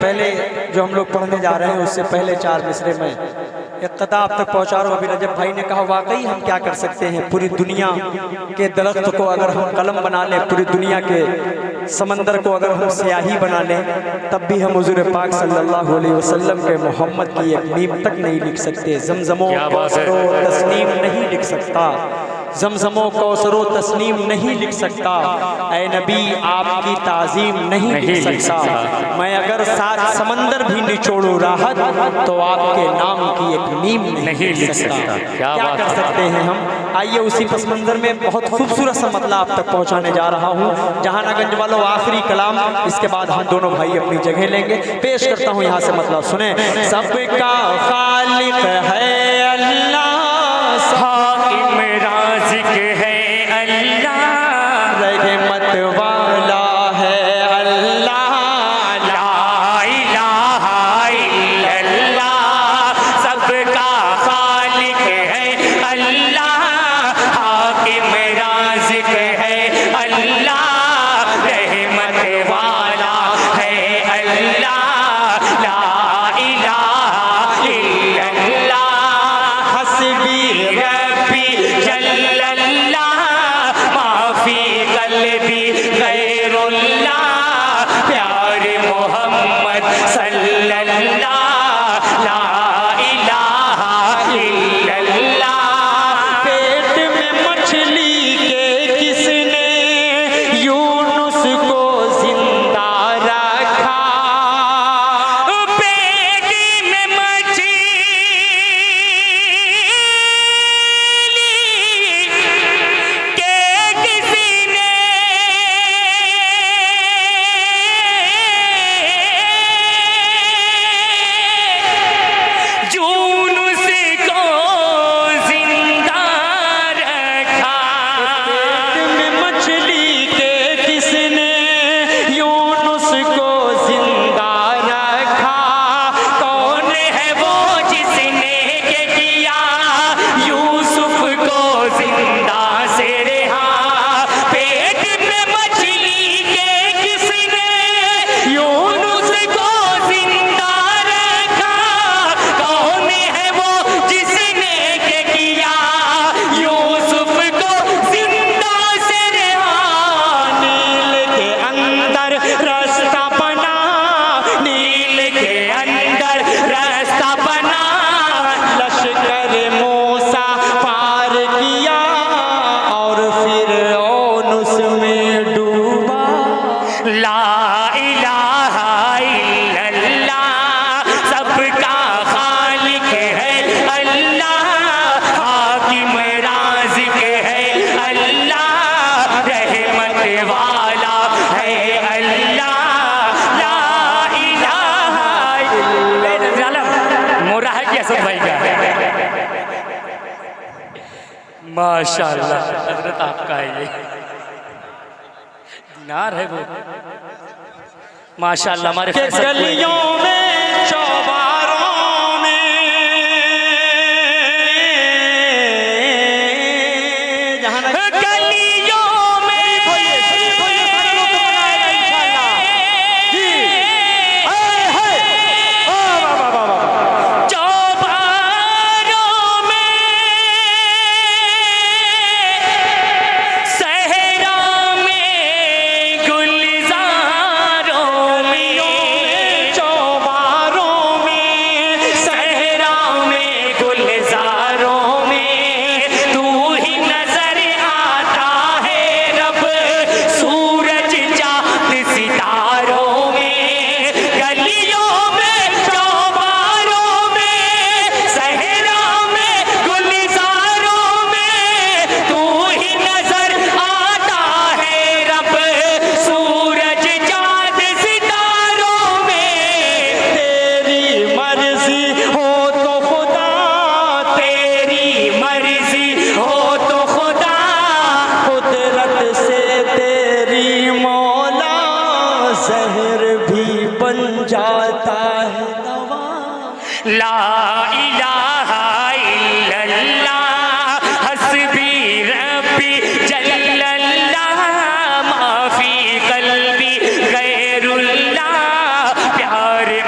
पहले जो हम लोग पढ़ने जा रहे हैं उससे पहले 4 मिसरे में एक कता आप तक पहुँचा रहा हूँ। अभी रजब भाई ने कहा वाकई हम क्या कर सकते हैं, पूरी दुनिया के दरख्त को अगर हम कलम बना लें, पूरी दुनिया के समंदर को अगर हम स्याही बना लें, तब भी हम हुजूर पाक सल्लल्लाहु अलैहि वसल्लम के मोहम्मद की एक मीम तक नहीं लिख सकते। ज़मज़मो कौसरो तस्नीम नहीं लिख सकता, ज़मज़मो कौसरो तस्नीम नहीं लिख सकता, ऐ नबी आपकी ताज़ीम नहीं लिख सकता। मैं अगर 7 समंदर भी निचोड़ूं राहत, तो आपके नाम की एक मीम नहीं लिख सकता। क्या कर सकते हैं हम। आइए उसी पस मंज़र में बहुत खूबसूरत सा मतलब आप तक पहुँचाने जा रहा हूँ। जहानागंज वालों आखिरी कलाम, इसके बाद हम दोनों भाई अपनी जगह लेंगे। पेश करता हूँ यहाँ से मतलब सुने। सबका खालिक है अल्लाह, हाकिम राज़िक है अल्लाह, रहमत वाला है अल्लाह, ला इलाहा इल्लल्लाह। सबका खालिक है अल्लाह, हाकिम राज़िक है अल्लाह, रहमत वाला है अल्लाह, ला इलाहा इल्लल्लाह। हस्बी रब्बी जल्लल्लाह, माफी क़ल्बी गैरुल्लाह, प्यारे मोहम्मद सल्लल्लाह, ला इलाहा इल्लल्लाह। पेट में मछली के किसने यूनुस को जिंदा रखा, पेट में मछली के किसने यूनुस को जिंदा रखा, पेट में मछली के किसने यूनुस को जिंदा रखा। कौन है वो जिसने के किया यूसुफ को जिंदा से रहा, पेट में मछली के किसने यूनुस को जिंदा रखा। कौन है वो जिसने के किया यूसुफ को जिंदा से रहा। नील के अंदर रास्ता बना, नील के अंदर रास्ता बना, लश्कर मूसा पार किया और फिर उसमें डूबा। ला इलाहा इल्लल्लाह। सबका खालिक है अल्लाह, हाकिम राज़िक है अल्लाह, रहमत वाला है अल्लाह, ला इलाहा इल्लल्लाह। मोरा है सब भाई का माशाअल्लाह। हजरत आपका है ये दिनार है वो माशाअल्लाह। हमारे गलियों में चौबारों में गलियों में चौबारों में सहरा में गुलजारों में, चौबारों में सहरा में गुलजारों में, तू ही नजर आता है रब सूरज चांद सितारों में। गलियों में चौबारों में सहरा में गुलजारों में, तू ही नजर आता है रब सूरज चांद सितारों में। तेरी मर्जी हो तो खुदा, तेरी मर्जी हो तो खुदा, कुदरत से तेरी मौला, जहर भी बन जाता है दवा। ला इलाहा इल्लल्लाह। हस्बी रब्बी जल्लल्लाह, माफी क़ल्बी गैरुल्लाह, प्यारे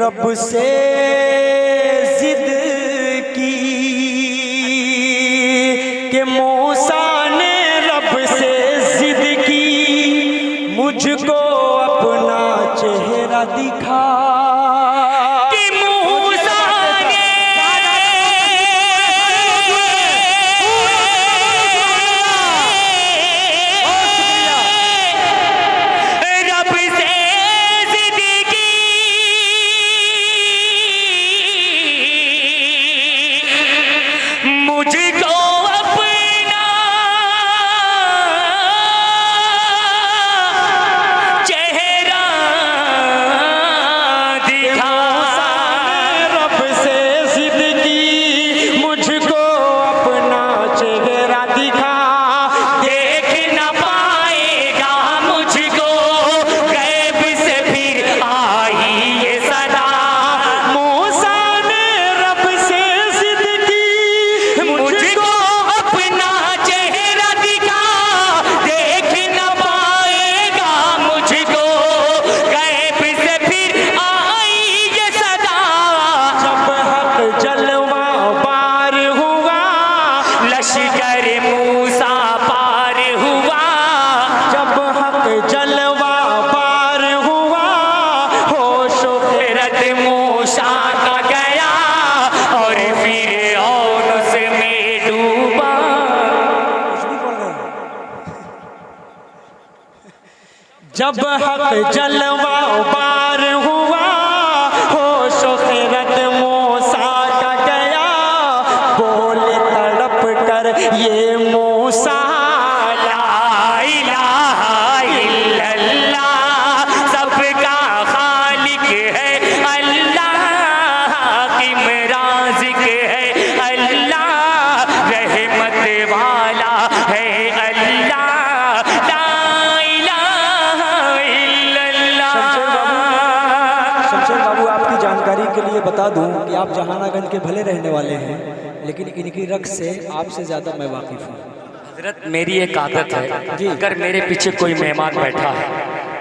रब से जिद की कि मूसा ने रब से जिद की मुझको अपना चेहरा दिखा। जब हक जलवा पार हुआ होश खिरत मूसा का गया, बोले तड़प कर ये मूसा ला इलाहा इल्लल्लाह, सबका खालिक है अल्लाह, हाकिम राज़िक है अल्लाह, रहमत वाला है अल्लाह। के लिए बता दूं कि आप जहानागंज के भले रहने वाले हैं, लेकिन इनकी रक़्स से आपसे ज़्यादा मैं वाकिफ़ हूँ। हजरत मेरी एक आदत है, अगर मेरे पीछे कोई मेहमान बैठा है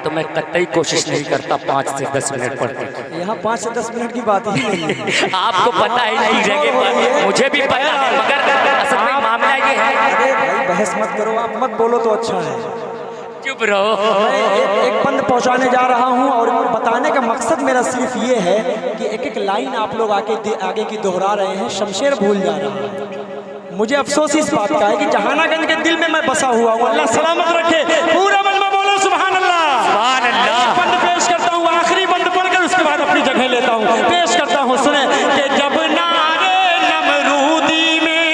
तो मैं कतई कोशिश नहीं करता 5 से 10 मिनट पढ़ने की। यहाँ 5 से 10 मिनट की बात ही नहीं है। आपको पता है इनकी जगह पर, मुझे भी पता है, मगर असल में मामला ये है। अरे भाई बहस मत करो, आप मत बोलो तो अच्छा है। चुप रहो। मैं एक पंद पहुंचाने जा रहा हूं और बताने का मकसद मेरा सिर्फ ये है कि एक एक लाइन आप लोग आगे की दोहरा रहे हैं, शमशेर भूल जा रहा है। मुझे अफसोस इस बात का है कि जहानागंज के दिल में मैं बसा हुआ हूँ। अल्लाह सलामत रखे। पूरा मलमा बोलो सुभान अल्लाह। सुभान अल्लाह। बंद पेश करता हूँ, आखिरी बंद पढ़कर उसके बाद अपनी जगह लेता हूँ। पेश करता हूँ, सुने कि जब नारे नमरूदी में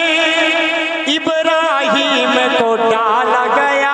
इब्राहिम को डाला गया,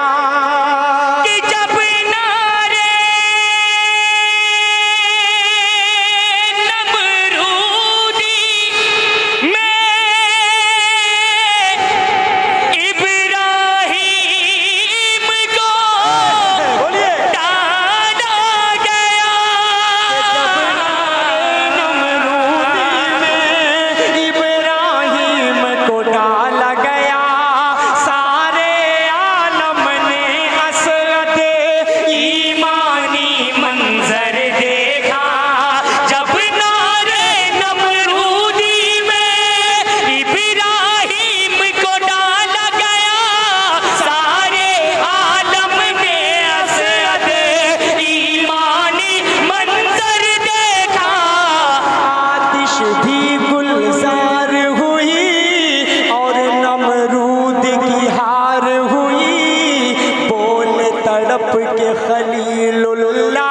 के खलीलुल्लाह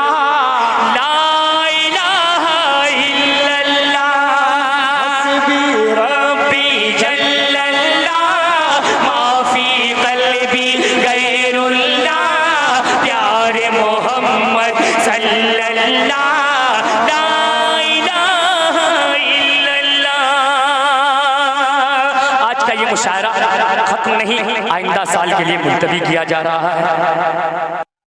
ला इलाहा इल्लल्लाह, हस्बी रब्बी जल्लल्लाह, माफी क़ल्बी गैरुल्लाह, प्यारे मोहम्मद सल्लल्लाह, ला इलाहा इल्लल्लाह। आज का ये मुशायरा खत्म नहीं, आइंदा साल के लिए मुलतवी किया जा रहा है।